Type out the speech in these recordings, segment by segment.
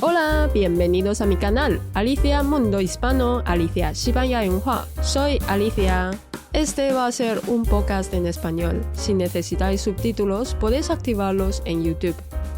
Hola, bienvenidos a mi canal, Alicia Mundo Hispano, Alicia 西班牙文化. Soy Alicia. Este va a ser un podcast en español. Si necesitáis subtítulos, podéis activarlos en YouTube.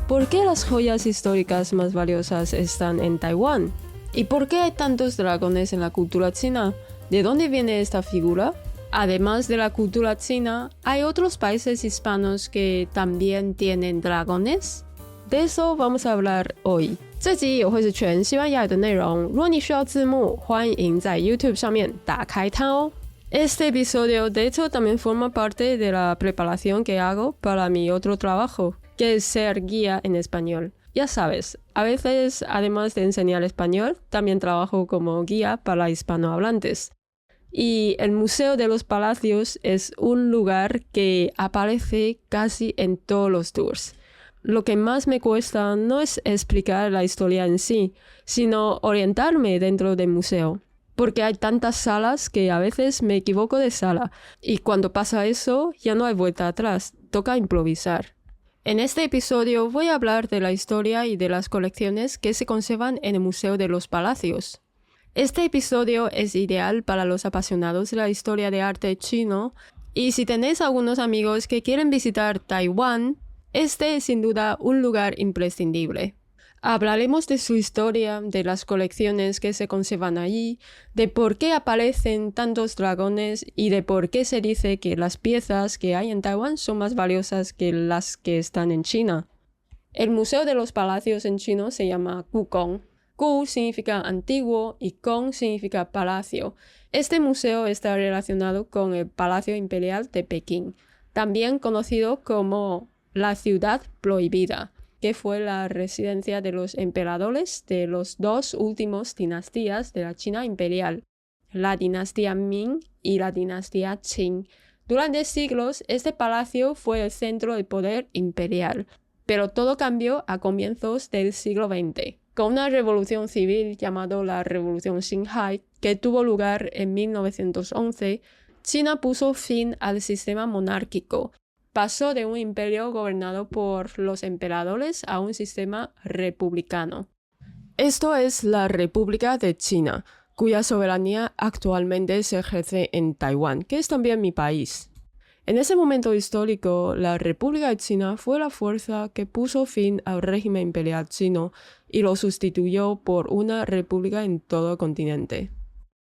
¿Por qué las joyas históricas más valiosas están en Taiwán? ¿Y por qué hay tantos dragones en la cultura china? ¿De dónde viene esta figura? Además de la cultura china, ¿hay otros países hispanos que también tienen dragones? De eso vamos a hablar hoy. 这集也会是全西班牙语的内容，如果你需要字幕，欢迎在 YouTube 上面打开它哦。Este episodio de hecho también forma parte de la preparación que hago para mi otro trabajo, que es ser guía en español. Ya sabes, a veces además de enseñar español, también trabajo como guía para hispanohablantes. Y el Museo de los Palacios es un lugar que aparece casi en todos los tours. Lo que más me cuesta no es explicar la historia en sí, sino orientarme dentro del museo. Porque hay tantas salas que a veces me equivoco de sala, y cuando pasa eso ya no hay vuelta atrás, toca improvisar. En este episodio voy a hablar de la historia y de las colecciones que se conservan en el Museo de los Palacios. Este episodio es ideal para los apasionados de la historia de arte chino, y si tenéis algunos amigos que quieren visitar Taiwán, este es sin duda un lugar imprescindible. Hablaremos de su historia, de las colecciones que se conservan allí, de por qué aparecen tantos dragones y de por qué se dice que las piezas que hay en Taiwán son más valiosas que las que están en China. El Museo de los Palacios en chino se llama Gugong. Gu significa antiguo y Gong significa palacio. Este museo está relacionado con el Palacio Imperial de Pekín, también conocido como la Ciudad Prohibida, que fue la residencia de los emperadores de las dos últimas dinastías de la China imperial, la dinastía Ming y la dinastía Qing. Durante siglos, este palacio fue el centro del poder imperial, pero todo cambió a comienzos del siglo XX, con una revolución civil llamada la Revolución Xinhai, que tuvo lugar en 1911. China puso fin al sistema monárquico. Pasó de un imperio gobernado por los emperadores a un sistema republicano. Esto es la República de China, cuya soberanía actualmente se ejerce en Taiwán, que es también mi país. En ese momento histórico, la República de China fue la fuerza que puso fin al régimen imperial chino y lo sustituyó por una república en todo el continente.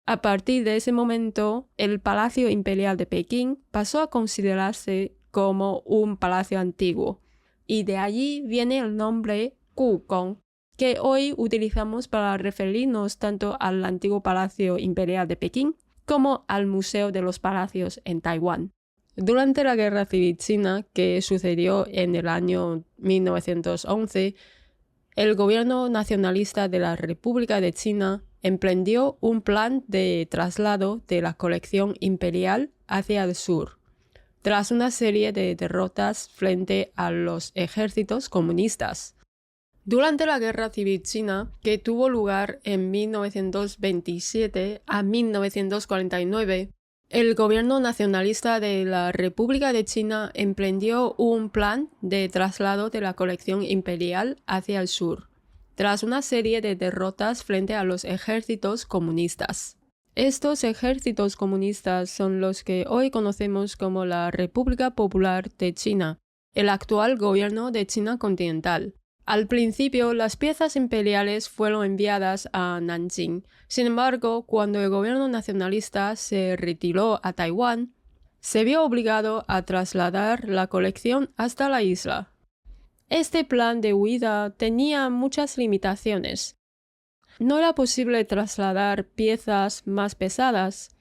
A partir de ese momento, el Palacio Imperial de Pekín pasó a considerarse como un palacio antiguo, y de allí viene el nombre Gugong, que hoy utilizamos para referirnos tanto al antiguo Palacio Imperial de Pekín como al Museo de los Palacios en Taiwán. Durante la Guerra Civil China, que sucedió en el año 1911, el gobierno nacionalista de la República de China emprendió un plan de traslado de la colección imperial hacia el sur, tras una serie de derrotas frente a los ejércitos comunistas. Durante la Guerra Civil China, que tuvo lugar en 1927 a 1949, el gobierno nacionalista de la República de China emprendió un plan de traslado de la colección imperial hacia el sur, tras una serie de derrotas frente a los ejércitos comunistas. Estos ejércitos comunistas son los que hoy conocemos como la República Popular de China, el actual gobierno de China continental. Al principio, las piezas imperiales fueron enviadas a Nanjing. Sin embargo, cuando el gobierno nacionalista se retiró a Taiwán, se vio obligado a trasladar la colección hasta la isla. Este plan de huida tenía muchas limitaciones. No era posible trasladar piezas más pesadas,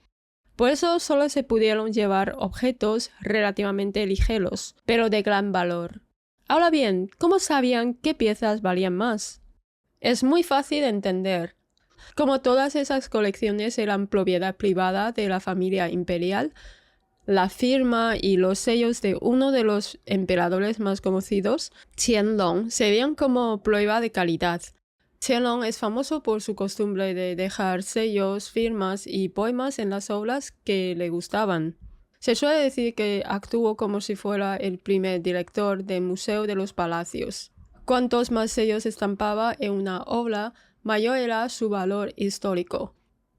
por eso solo se pudieron llevar objetos relativamente ligeros, pero de gran valor. Ahora bien, ¿cómo sabían qué piezas valían más? Es muy fácil de entender. Como todas esas colecciones eran propiedad privada de la familia imperial, la firma y los sellos de uno de los emperadores más conocidos, Qianlong, se veían como prueba de calidad. Qianlong es famoso por su costumbre de dejar sellos, firmas y poemas en las obras que le gustaban. Se suele decir que actuó como si fuera el primer director del Museo de los Palacios. Cuantos más sellos estampaba en una obra, mayor era su valor histórico.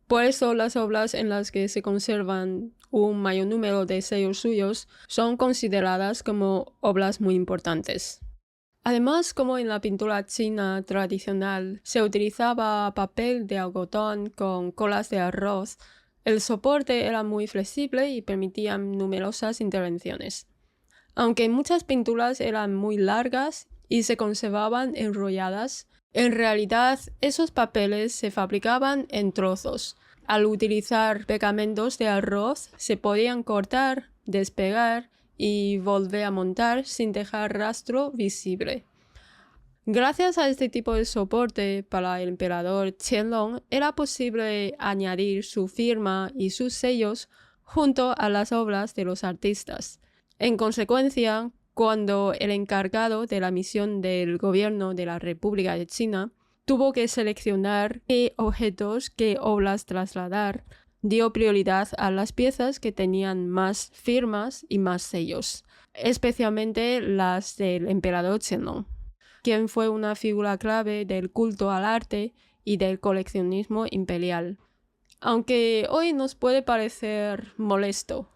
Por eso las obras en las que se conservan un mayor número de sellos suyos son consideradas como obras muy importantes. Además, como en la pintura china tradicional se utilizaba papel de algodón con colas de arroz, el soporte era muy flexible y permitía numerosas intervenciones. Aunque muchas pinturas eran muy largas y se conservaban enrolladas, en realidad esos papeles se fabricaban en trozos. Al utilizar pegamentos de arroz se podían cortar, despegar y volver a montar sin dejar rastro visible. Gracias a este tipo de soporte, para el emperador Qianlong era posible añadir su firma y sus sellos junto a las obras de los artistas. En consecuencia, cuando el encargado de la misión del gobierno de la República de China tuvo que seleccionar qué objetos, qué obras trasladar, dio prioridad a las piezas que tenían más firmas y más sellos, especialmente las del emperador Qianlong, quien fue una figura clave del culto al arte y del coleccionismo imperial. Aunque hoy nos puede parecer molesto,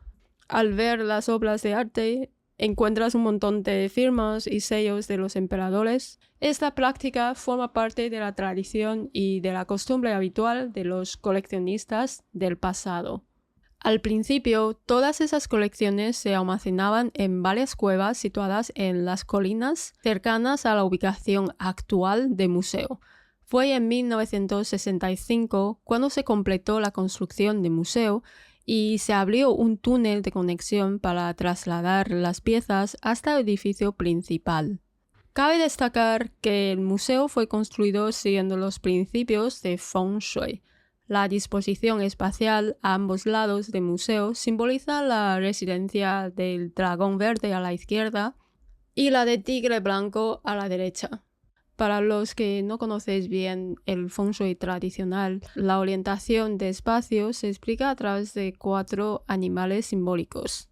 al ver las obras de arte encuentras un montón de firmas y sellos de los emperadores. Esta práctica forma parte de la tradición y de la costumbre habitual de los coleccionistas del pasado. Al principio, todas esas colecciones se almacenaban en varias cuevas situadas en las colinas cercanas a la ubicación actual del museo. Fue en 1965 cuando se completó la construcción del museo y se abrió un túnel de conexión para trasladar las piezas hasta el edificio principal. Cabe destacar que el museo fue construido siguiendo los principios de Feng Shui. La disposición espacial a ambos lados del museo simboliza la residencia del dragón verde a la izquierda y la de tigre blanco a la derecha. Para los que no conocéis bien el Feng Shui tradicional, la orientación de espacio se explica a través de 4 animales simbólicos.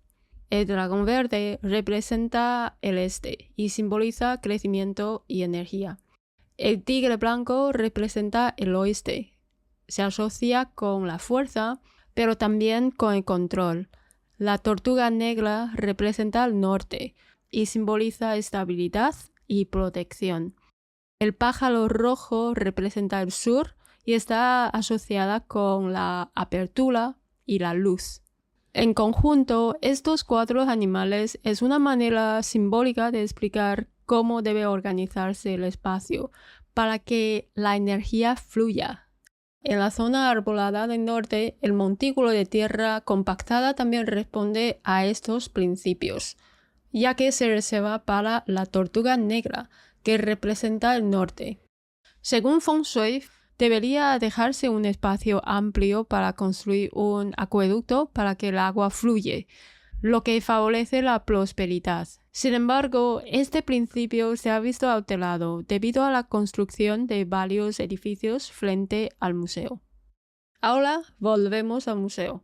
El dragón verde representa el este y simboliza crecimiento y energía. El tigre blanco representa el oeste. Se asocia con la fuerza, pero también con el control. La tortuga negra representa el norte y simboliza estabilidad y protección. El pájaro rojo representa el sur y está asociada con la apertura y la luz. En conjunto, estos 4 animales es una manera simbólica de explicar cómo debe organizarse el espacio para que la energía fluya. En la zona arbolada del norte, el montículo de tierra compactada también responde a estos principios, ya que se reserva para la tortuga negra, que representa el norte. Según Feng Shui, debería dejarse un espacio amplio para construir un acueducto para que el agua fluya, lo que favorece la prosperidad. Sin embargo, este principio se ha visto alterado debido a la construcción de varios edificios frente al museo. Ahora volvemos al museo.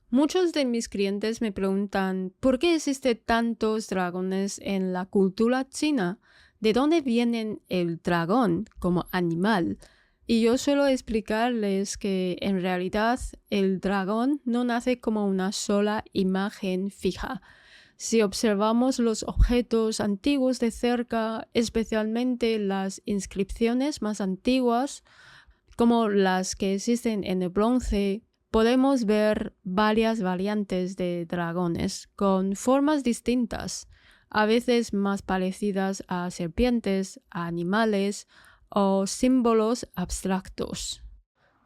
Muchos de mis clientes me preguntan ¿por qué existen tantos dragones en la cultura china? ¿De dónde viene el dragón como animal? Y yo suelo explicarles que en realidad el dragón no nace como una sola imagen fija. Si observamos los objetos antiguos de cerca, especialmente las inscripciones más antiguas, como las que existen en el bronce, podemos ver varias variantes de dragones con formas distintas, a veces más parecidas a serpientes, a animales o símbolos abstractos.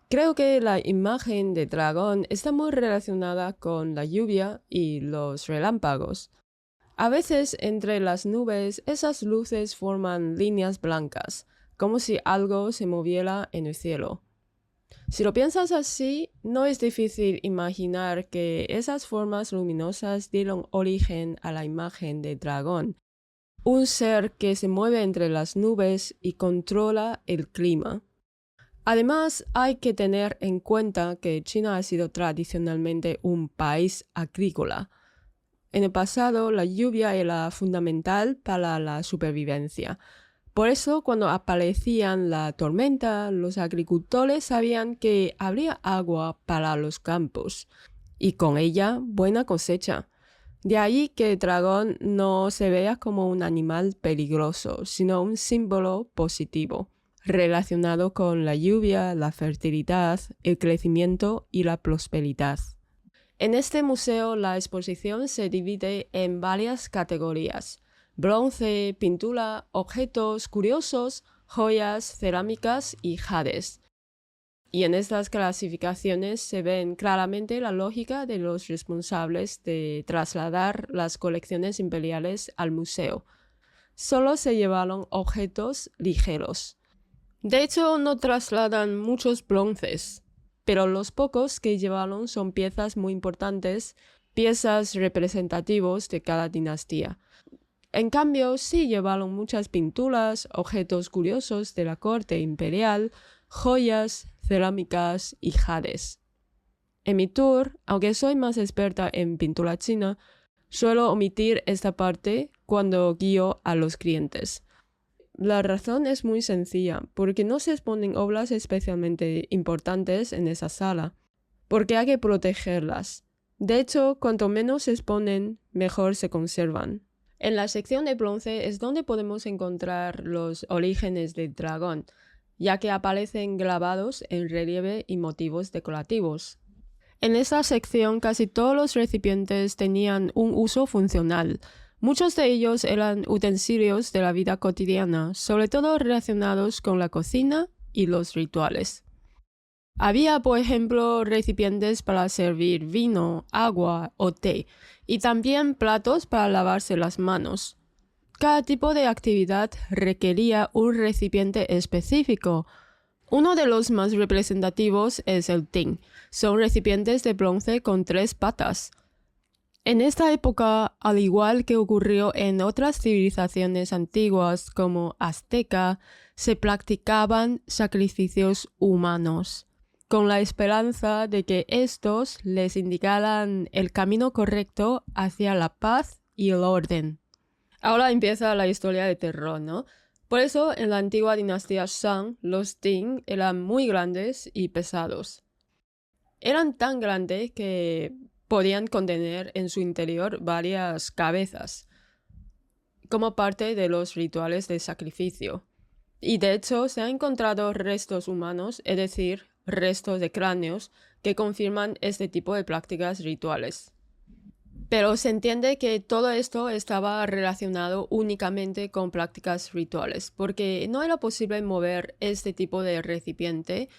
Creo que la imagen de dragón está muy relacionada con la lluvia y los relámpagos. A veces entre las nubes esas luces forman líneas blancas, como si algo se moviera en el cielo. Si lo piensas así, no es difícil imaginar que esas formas luminosas dieron origen a la imagen de dragón, un ser que se mueve entre las nubes y controla el clima. Además, hay que tener en cuenta que China ha sido tradicionalmente un país agrícola. En el pasado, la lluvia era fundamental para la supervivencia. Por eso, cuando aparecían la tormenta, los agricultores sabían que habría agua para los campos y con ella buena cosecha. De ahí que el dragón no se vea como un animal peligroso, sino un símbolo positivo, relacionado con la lluvia, la fertilidad, el crecimiento y la prosperidad. En este museo la exposición se divide en varias categorías: bronce, pintura, objetos curiosos, joyas, cerámicas y jades. Y en estas clasificaciones se ven claramente la lógica de los responsables de trasladar las colecciones imperiales al museo. Solo se llevaron objetos ligeros. De hecho, no trasladan muchos bronces, pero los pocos que llevaron son piezas muy importantes, piezas representativos de cada dinastía. En cambio, sí llevaron muchas pinturas, objetos curiosos de la corte imperial, joyas, cerámicas y jades. En mi tour, aunque soy más experta en pintura china, suelo omitir esta parte cuando guío a los clientes. La razón es muy sencilla, porque no se exponen obras especialmente importantes en esa sala, porque hay que protegerlas. De hecho, cuanto menos se exponen, mejor se conservan. En la sección de bronce es donde podemos encontrar los orígenes del dragón, ya que aparecen grabados en relieve y motivos decorativos. En esta sección casi todos los recipientes tenían un uso funcional. Muchos de ellos eran utensilios de la vida cotidiana, sobre todo relacionados con la cocina y los rituales. Había, por ejemplo, recipientes para servir vino, agua o té, y también platos para lavarse las manos. Cada tipo de actividad requería un recipiente específico. Uno de los más representativos es el ting. Son recipientes de bronce con 3 patas. En esta época, al igual que ocurrió en otras civilizaciones antiguas como azteca, se practicaban sacrificios humanos, con la esperanza de que estos les indicaran el camino correcto hacia la paz y el orden. Ahora empieza la historia de terror, ¿no? Por eso, en la antigua dinastía Shang, los ting eran muy grandes y pesados. Eran tan grandes que podían contener en su interior varias cabezas, como parte de los rituales de sacrificio. Y de hecho, se han encontrado restos humanos, es decir, restos de cráneos, que confirman este tipo de prácticas rituales. Pero se entiende que todo esto estaba relacionado únicamente con prácticas rituales, porque no era posible mover este tipo de recipiente.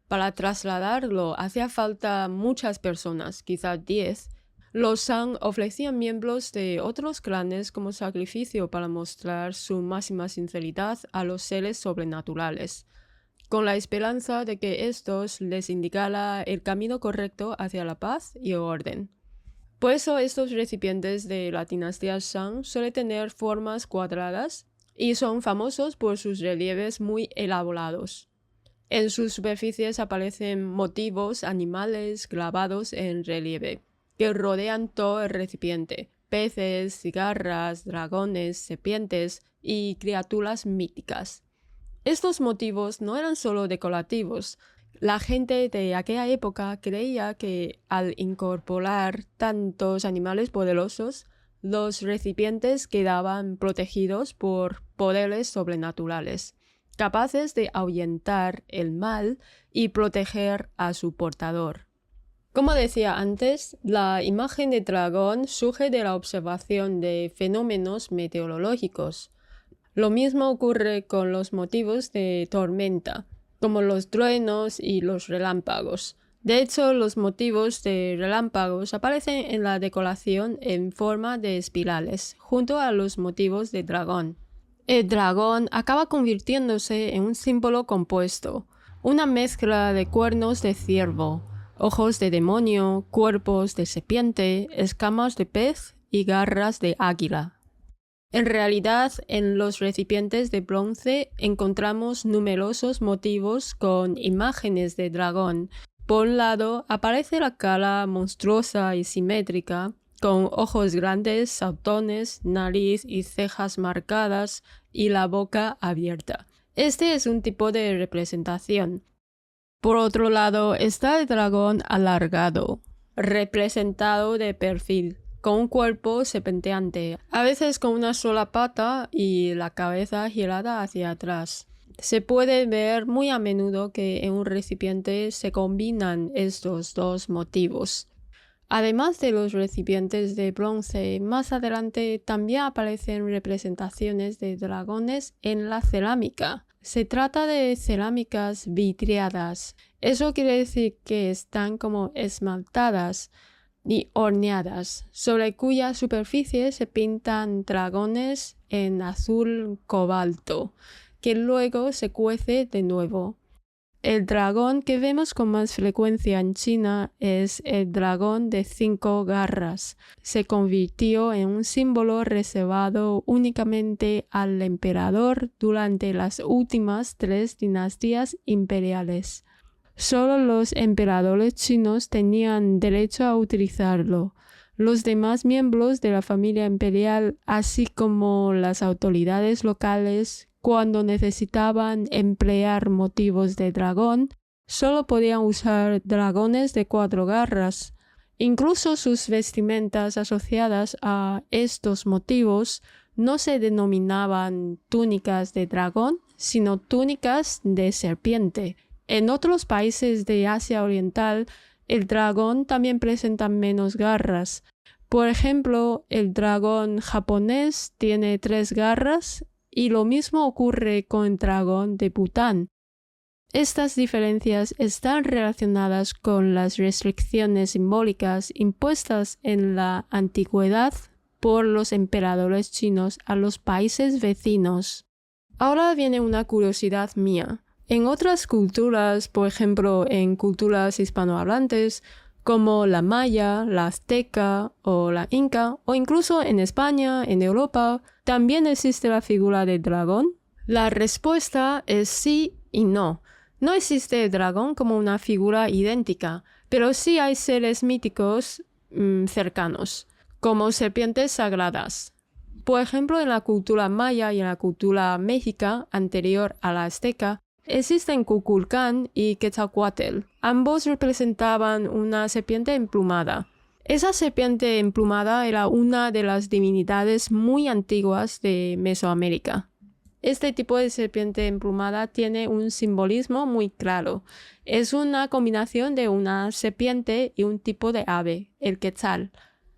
Para trasladarlo hacía falta muchas personas, quizás 10. Los Shang ofrecían miembros de otros clanes como sacrificio para mostrar su máxima sinceridad a los seres sobrenaturales, con la esperanza de que estos les indicara el camino correcto hacia la paz y el orden. Por eso estos recipientes de la dinastía Shang suelen tener formas cuadradas y son famosos por sus relieves muy elaborados. En sus superficies aparecen motivos animales grabados en relieve, que rodean todo el recipiente: peces, cigarras, dragones, serpientes y criaturas míticas. Estos motivos no eran solo decorativos. La gente de aquella época creía que al incorporar tantos animales poderosos, los recipientes quedaban protegidos por poderes sobrenaturales, capaces de ahuyentar el mal y proteger a su portador. Como decía antes, la imagen de dragón surge de la observación de fenómenos meteorológicos. Lo mismo ocurre con los motivos de tormenta, como los truenos y los relámpagos. De hecho, los motivos de relámpagos aparecen en la decoración en forma de espirales, junto a los motivos de dragón. El dragón acaba convirtiéndose en un símbolo compuesto, una mezcla de cuernos de ciervo, ojos de demonio, cuerpos de serpiente, escamas de pez y garras de águila. En realidad, en los recipientes de bronce encontramos numerosos motivos con imágenes de dragón. Por un lado, aparece la cara monstruosa y simétrica, con ojos grandes, saltones, nariz y cejas marcadas y la boca abierta. Este es un tipo de representación. Por otro lado está el dragón alargado, representado de perfil, con un cuerpo serpenteante, a veces con una sola pata y la cabeza girada hacia atrás. Se puede ver muy a menudo que en un recipiente se combinan estos dos motivos. Además de los recipientes de bronce, más adelante también aparecen representaciones de dragones en la cerámica. Se trata de cerámicas vidriadas. Eso quiere decir que están como esmaltadas y horneadas, sobre cuya superficie se pintan dragones en azul cobalto, que luego se cuece de nuevo. El dragón que vemos con más frecuencia en China es el dragón de 5 garras. Se convirtió en un símbolo reservado únicamente al emperador durante las últimas 3 dinastías imperiales. Solo los emperadores chinos tenían derecho a utilizarlo. Los demás miembros de la familia imperial, así como las autoridades locales, cuando necesitaban emplear motivos de dragón, solo podían usar dragones de 4 garras. Incluso sus vestimentas asociadas a estos motivos no se denominaban túnicas de dragón, sino túnicas de serpiente. En otros países de Asia Oriental, el dragón también presenta menos garras. Por ejemplo, el dragón japonés tiene 3 garras y lo mismo ocurre con el dragón de Bután. Estas diferencias están relacionadas con las restricciones simbólicas impuestas en la antigüedad por los emperadores chinos a los países vecinos. Ahora viene una curiosidad mía. En otras culturas, por ejemplo en culturas hispanohablantes, como la maya, la azteca o la inca, o incluso en España, en Europa, ¿también existe la figura del dragón? La respuesta es sí y no. No existe el dragón como una figura idéntica, pero sí hay seres míticos cercanos, como serpientes sagradas. Por ejemplo, en la cultura maya y en la cultura mexica anterior a la azteca, existen Kukulcán y Quetzalcóatl. Ambos representaban una serpiente emplumada. Esa serpiente emplumada era una de las divinidades muy antiguas de Mesoamérica. Este tipo de serpiente emplumada tiene un simbolismo muy claro. Es una combinación de una serpiente y un tipo de ave, el quetzal.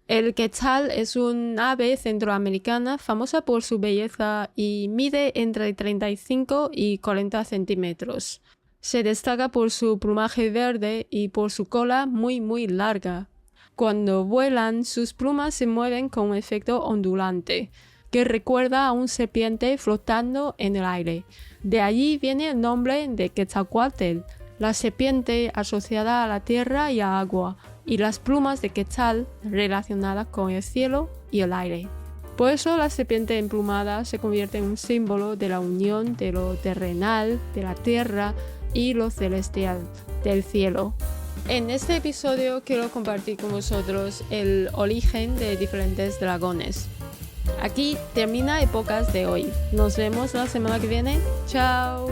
El quetzal es un ave centroamericana famosa por su belleza y mide entre 35 y 40 centímetros. Se destaca por su plumaje verde y por su cola muy larga. Cuando vuelan, sus plumas se mueven con un efecto ondulante, que recuerda a una serpiente flotando en el aire. De allí viene el nombre de Quetzalcóatl, la serpiente asociada a la tierra y a agua, y las plumas de quetzal relacionadas con el cielo y el aire. Por eso la serpiente emplumada se convierte en un símbolo de la unión de lo terrenal, de la tierra y lo celestial, del cielo. En este episodio quiero compartir con vosotros el origen de diferentes dragones. Aquí termina Epocas de hoy. Nos vemos la semana que viene. ¡Chao!